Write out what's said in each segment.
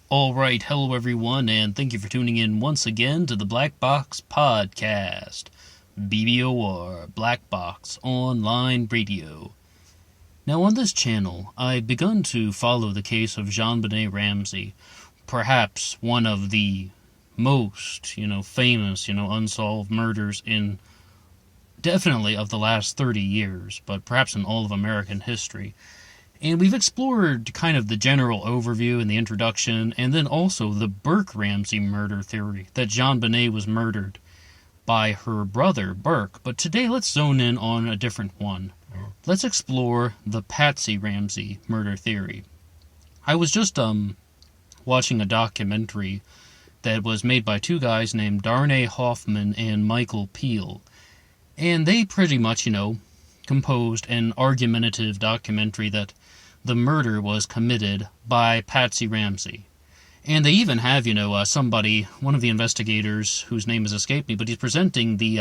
Alright, hello everyone, and thank you for tuning in once again to the Black Box Podcast. BBOR, Black Box Online Radio. Now on this channel, I've begun to follow the case of JonBenet Ramsey, perhaps one of the most, famous, unsolved murders in, definitely of the last 30 years, but perhaps in all of American history. And we've explored kind of the general overview and the introduction, and then also the Burke Ramsey murder theory, that JonBenet was murdered by her brother, Burke. But today let's zone in on a different one. Let's explore the Patsy Ramsey murder theory. I was just watching a documentary that was made by two guys named Darnay Hoffman and Michael Peel. And they pretty much, composed an argumentative documentary that the murder was committed by Patsy Ramsey. And they even have, somebody, one of the investigators, whose name has escaped me, but he's presenting the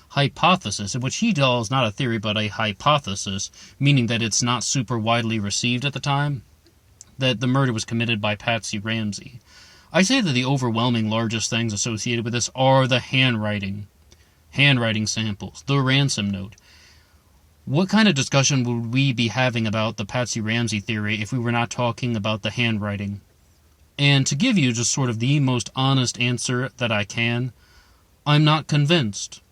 hypothesis, in which he calls not a theory, but a hypothesis, meaning that it's not super widely received at the time, that the murder was committed by Patsy Ramsey. I say that the overwhelming largest things associated with this are the handwriting samples, the ransom note. What kind of discussion would we be having about the Patsy Ramsey theory if we were not talking about the handwriting? And to give you just sort of the most honest answer that I can, I'm not convinced.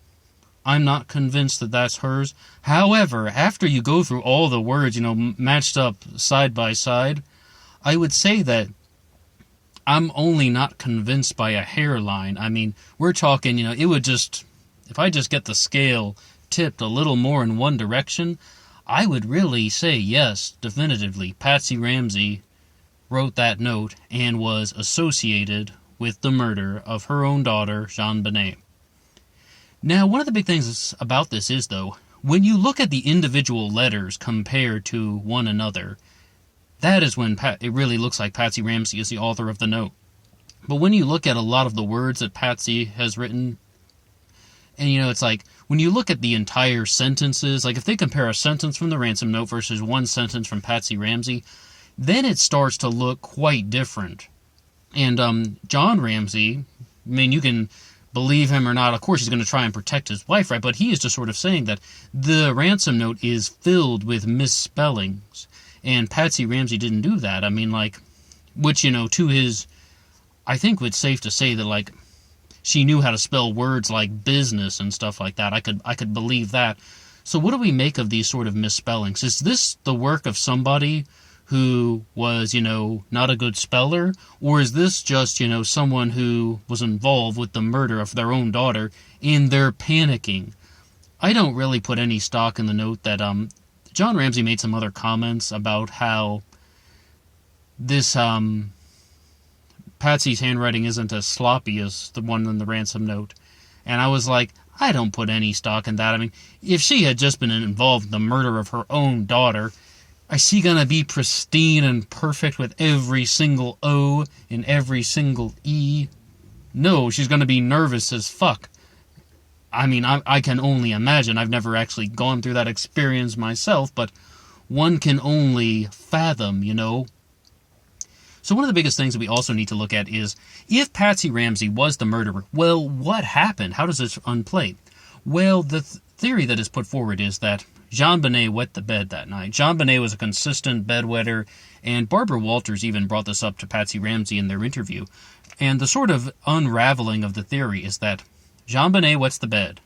I'm not convinced that that's hers. However, after you go through all the words, matched up side by side, I would say that I'm only not convinced by a hairline. I mean, we're talking, it would just, if I just get the scale tipped a little more in one direction, I would really say yes, definitively, Patsy Ramsey wrote that note and was associated with the murder of her own daughter, JonBenet. Now, one of the big things about this is, though, when you look at the individual letters compared to one another, that is when it really looks like Patsy Ramsey is the author of the note. But when you look at a lot of the words that Patsy has written, and, it's like, when you look at the entire sentences, like if they compare a sentence from the ransom note versus one sentence from Patsy Ramsey, then it starts to look quite different. And John Ramsey, I mean, you can believe him or not, of course he's going to try and protect his wife, right? But he is just sort of saying that the ransom note is filled with misspellings. And Patsy Ramsey didn't do that. I mean, which, to his, I think it's safe to say that, she knew how to spell words like business and stuff like that. I could believe that. So what do we make of these sort of misspellings? Is this the work of somebody who was, not a good speller? Or is this just, someone who was involved with the murder of their own daughter and they're panicking? I don't really put any stock in the note that, John Ramsey made some other comments about how this, Patsy's handwriting isn't as sloppy as the one in the ransom note. And I was like, I don't put any stock in that. I mean, if she had just been involved in the murder of her own daughter, is she gonna be pristine and perfect with every single O and every single E? No, she's gonna be nervous as fuck. I mean, I can only imagine. I've never actually gone through that experience myself, but one can only fathom, So one of the biggest things that we also need to look at is, if Patsy Ramsey was the murderer, well, what happened? How does this unplay? Well, the theory that is put forward is that JonBenet wet the bed that night. JonBenet was a consistent bedwetter, and Barbara Walters even brought this up to Patsy Ramsey in their interview. And the sort of unraveling of the theory is that JonBenet wets the bed.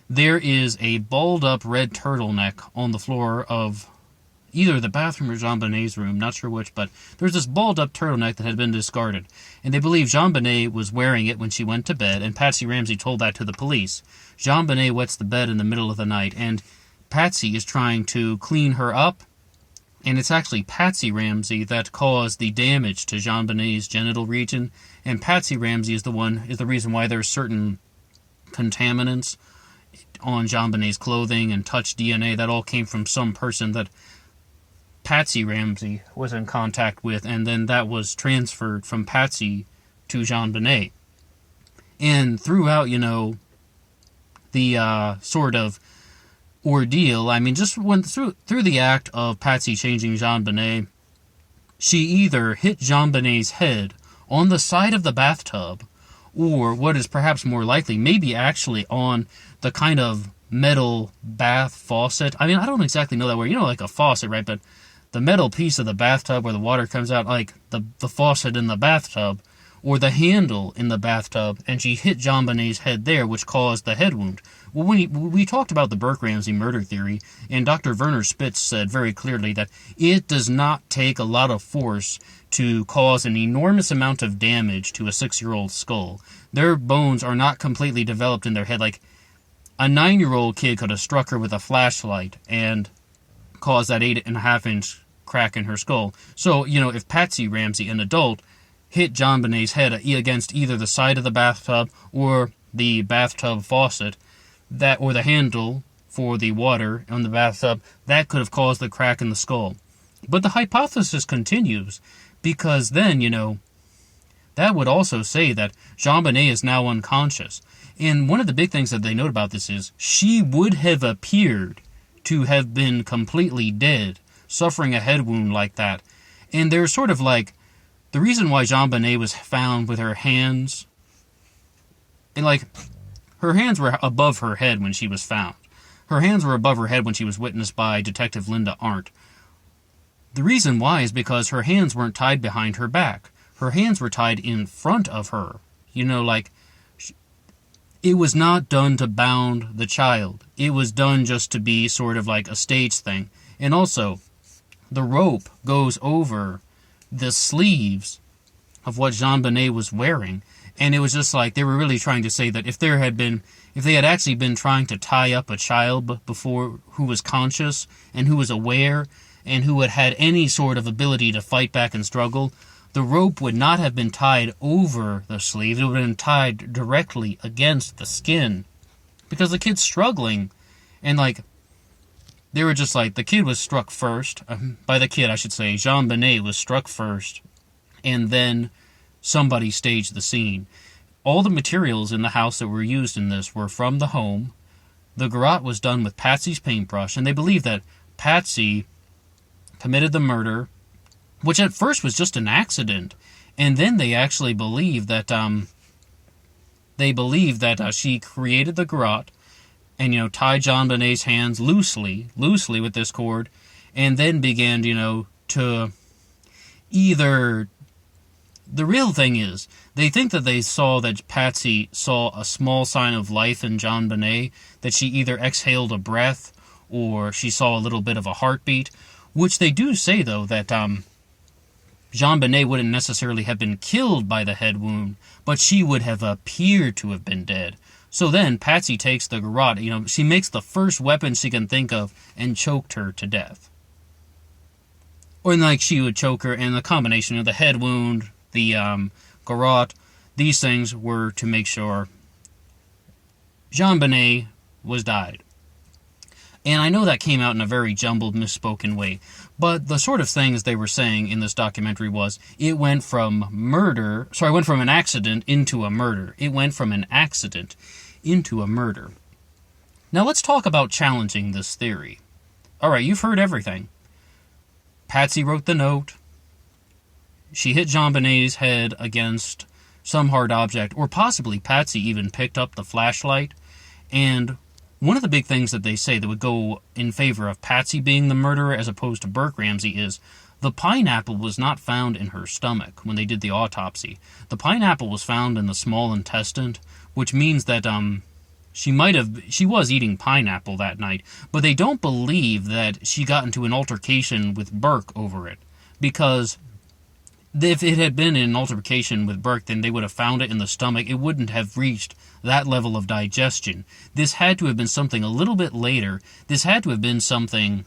There is a balled-up red turtleneck on the floor of either the bathroom or JonBenet's room, not sure which, but there's this balled-up turtleneck that had been discarded, and they believe JonBenet was wearing it when she went to bed, and Patsy Ramsey told that to the police. JonBenet wets the bed in the middle of the night, and Patsy is trying to clean her up, and it's actually Patsy Ramsey that caused the damage to JonBenet's genital region, and Patsy Ramsey is the reason why there's certain contaminants on JonBenet's clothing and touch DNA. That all came from some person that Patsy Ramsey was in contact with, and then that was transferred from Patsy to JonBenet. And throughout, the sort of ordeal, I mean, just went through the act of Patsy changing JonBenet, she either hit JonBenet's head on the side of the bathtub, or what is perhaps more likely, maybe actually on the kind of metal bath faucet. I mean, I don't exactly know that word. You know, like a faucet, right? But the metal piece of the bathtub where the water comes out, like the faucet in the bathtub, or the handle in the bathtub, and she hit JonBenet's head there, which caused the head wound. Well, when we talked about the Burke-Ramsey murder theory, and Dr. Werner Spitz said very clearly that it does not take a lot of force to cause an enormous amount of damage to a 6-year-old skull. Their bones are not completely developed in their head. Like, a 9-year-old kid could have struck her with a flashlight and caused that 8.5-inch crack in her skull. So, if Patsy Ramsey, an adult, hit JonBenet's head against either the side of the bathtub or the bathtub faucet, or the handle for the water on the bathtub, that could have caused the crack in the skull. But the hypothesis continues, because then, that would also say that JonBenet is now unconscious. And one of the big things that they note about this is she would have appeared to have been completely dead, suffering a head wound like that. And there's sort of like, the reason why JonBenet was found with her hands, and like, her hands were above her head when she was found. Her hands were above her head when she was witnessed by Detective Linda Arndt. The reason why is because her hands weren't tied behind her back. Her hands were tied in front of her. It was not done to bound the child. It was done just to be sort of like a stage thing. And also, the rope goes over the sleeves of what JonBenet was wearing, and it was just like they were really trying to say that if they had actually been trying to tie up a child before who was conscious and who was aware and who had any sort of ability to fight back and struggle, the rope would not have been tied over the sleeves. It would have been tied directly against the skin, because the kid's struggling, and they were just like, the kid was struck first. By the kid, I should say, JonBenet was struck first, and then somebody staged the scene. All the materials in the house that were used in this were from the home. The garrote was done with Patsy's paintbrush, and they believe that Patsy committed the murder, which at first was just an accident, and then they actually believe that she created the garrote and, tied JonBenet's hands loosely with this cord, and then began, to either... The real thing is, they think that they saw that Patsy saw a small sign of life in JonBenet, that she either exhaled a breath, or she saw a little bit of a heartbeat, which they do say, though, that JonBenet wouldn't necessarily have been killed by the head wound, but she would have appeared to have been dead. So then, Patsy takes the garrote, she makes the first weapon she can think of and choked her to death. Or she would choke her, and the combination of the head wound, the garrote, these things were to make sure JonBenet was died. And I know that came out in a very jumbled, misspoken way, but the sort of things they were saying in this documentary was, it went from an accident into a murder. It went from an accident into a murder. Now let's talk about challenging this theory. Alright, you've heard everything. Patsy wrote the note. She hit JonBenet's head against some hard object, or possibly Patsy even picked up the flashlight. And one of the big things that they say that would go in favor of Patsy being the murderer as opposed to Burke-Ramsey is the pineapple was not found in her stomach when they did the autopsy. The pineapple was found in the small intestine, which means that she was eating pineapple that night, but they don't believe that she got into an altercation with Burke over it, because if it had been an altercation with Burke, then they would have found it in the stomach. It wouldn't have reached that level of digestion. This had to have been something a little bit later. This had to have been something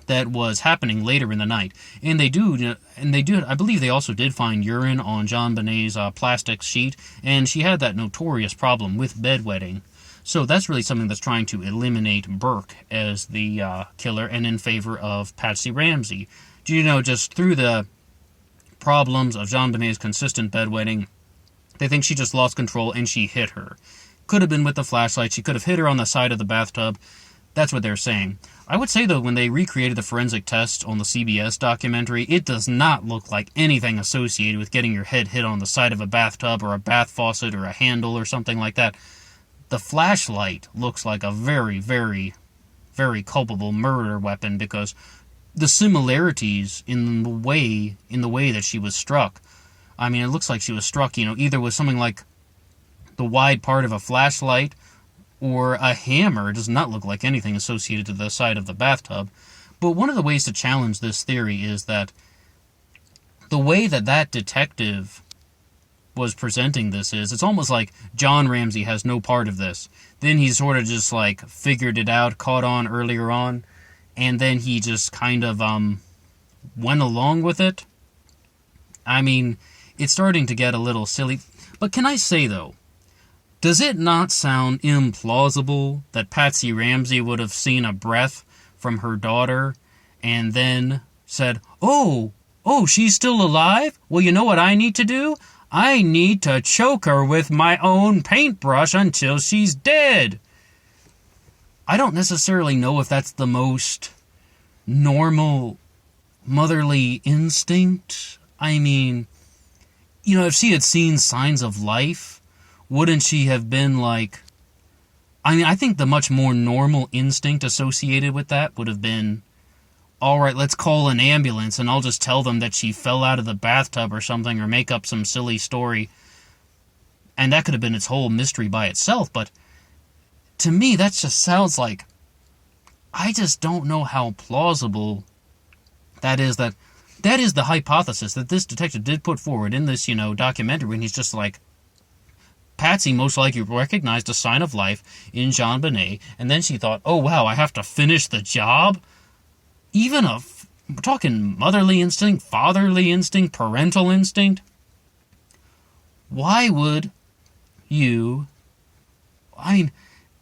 that was happening later in the night. And they do, I believe they also did find urine on JonBenet's plastic sheet, and she had that notorious problem with bedwetting. So that's really something that's trying to eliminate Burke as the killer, and in favor of Patsy Ramsey. Just through the problems of JonBenet's consistent bedwetting, they think she just lost control and she hit her. Could have been with the flashlight. She could have hit her on the side of the bathtub. That's what they're saying. I would say, though, when they recreated the forensic test on the CBS documentary, it does not look like anything associated with getting your head hit on the side of a bathtub or a bath faucet or a handle or something like that. The flashlight looks like a very, very, very culpable murder weapon because the similarities in the way that she was struck. I mean, it looks like she was struck, either with something like the wide part of a flashlight or a hammer. It does not look like anything associated to the side of the bathtub. But one of the ways to challenge this theory is that the way that detective was presenting this it's almost like John Ramsey has no part of this. Then he sort of just figured it out, caught on earlier on, and then he just kind of went along with it. I mean, it's starting to get a little silly. But can I say, though, does it not sound implausible that Patsy Ramsey would have seen a breath from her daughter and then said, oh, she's still alive? Well, you know what I need to do? I need to choke her with my own paintbrush until she's dead. I don't necessarily know if that's the most normal motherly instinct. I mean, if she had seen signs of life, wouldn't she have been I think the much more normal instinct associated with that would have been, all right, let's call an ambulance and I'll just tell them that she fell out of the bathtub or something, or make up some silly story. And that could have been its whole mystery by itself. But to me, that just sounds like, I just don't know how plausible that is. That is the hypothesis that this detective did put forward in this, documentary, when he's just like, Patsy most likely recognized a sign of life in JonBenet, and then she thought, oh wow, I have to finish the job? Even we're talking motherly instinct, fatherly instinct, parental instinct. Why would you...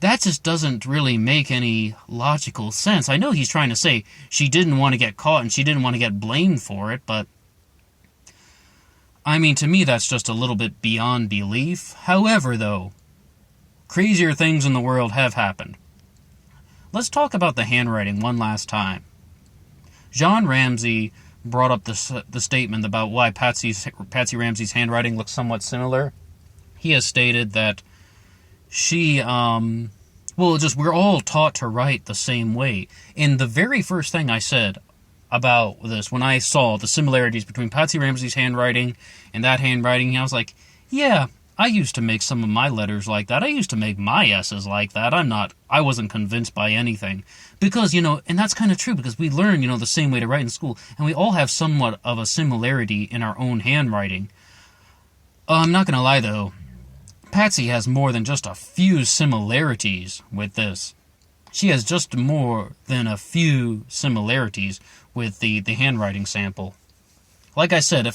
that just doesn't really make any logical sense. I know he's trying to say she didn't want to get caught and she didn't want to get blamed for it, but to me, that's just a little bit beyond belief. However, though, crazier things in the world have happened. Let's talk about the handwriting one last time. John Ramsey brought up the statement about why Patsy Ramsey's handwriting looks somewhat similar. He has stated that she, we're all taught to write the same way. And the very first thing I said about this, when I saw the similarities between Patsy Ramsey's handwriting and that handwriting, I was like, yeah, I used to make some of my letters like that. I used to make my S's like that. I wasn't convinced by anything. Because, and that's kind of true, because we learn, the same way to write in school, and we all have somewhat of a similarity in our own handwriting. I'm not going to lie, though. Patsy has more than just a few similarities with this. She has just more than a few similarities with the handwriting sample. Like I said,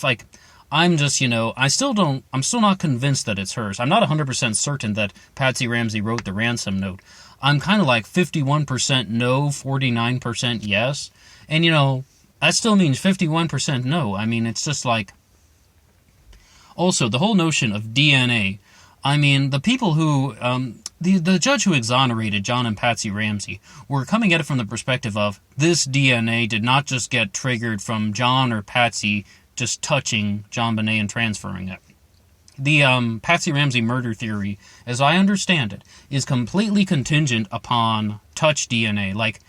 I'm still not convinced that it's hers. I'm not 100% certain that Patsy Ramsey wrote the ransom note. I'm kind of 51% no, 49% yes. And, that still means 51% no. It's just also, the whole notion of DNA. The people who, the judge who exonerated John and Patsy Ramsey were coming at it from the perspective of, this DNA did not just get triggered from John or Patsy just touching JonBenet and transferring it. The Patsy Ramsey murder theory, as I understand it, is completely contingent upon touch DNA.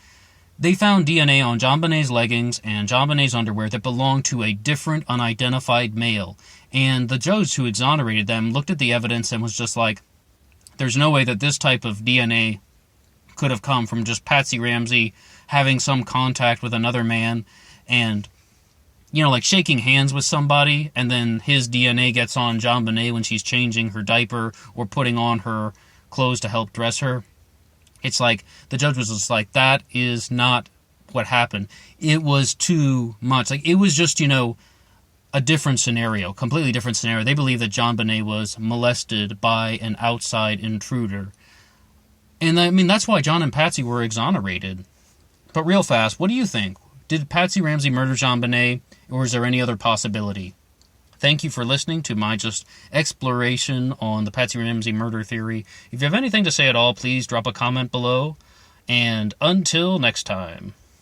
They found DNA on JonBenet's leggings and JonBenet's underwear that belonged to a different unidentified male. And the judge who exonerated them looked at the evidence and was just like, there's no way that this type of DNA could have come from just Patsy Ramsey having some contact with another man and, shaking hands with somebody, and then his DNA gets on JonBenet when she's changing her diaper or putting on her clothes to help dress her. It's the judge was just like, that is not what happened. It was too much. It was just, a different scenario, completely different scenario. They believe that JonBenet was molested by an outside intruder. And that's why John and Patsy were exonerated. But real fast, what do you think? Did Patsy Ramsey murder JonBenet, or is there any other possibility? Thank you for listening to my just exploration on the Patsy Ramsey murder theory. If you have anything to say at all, please drop a comment below. And until next time.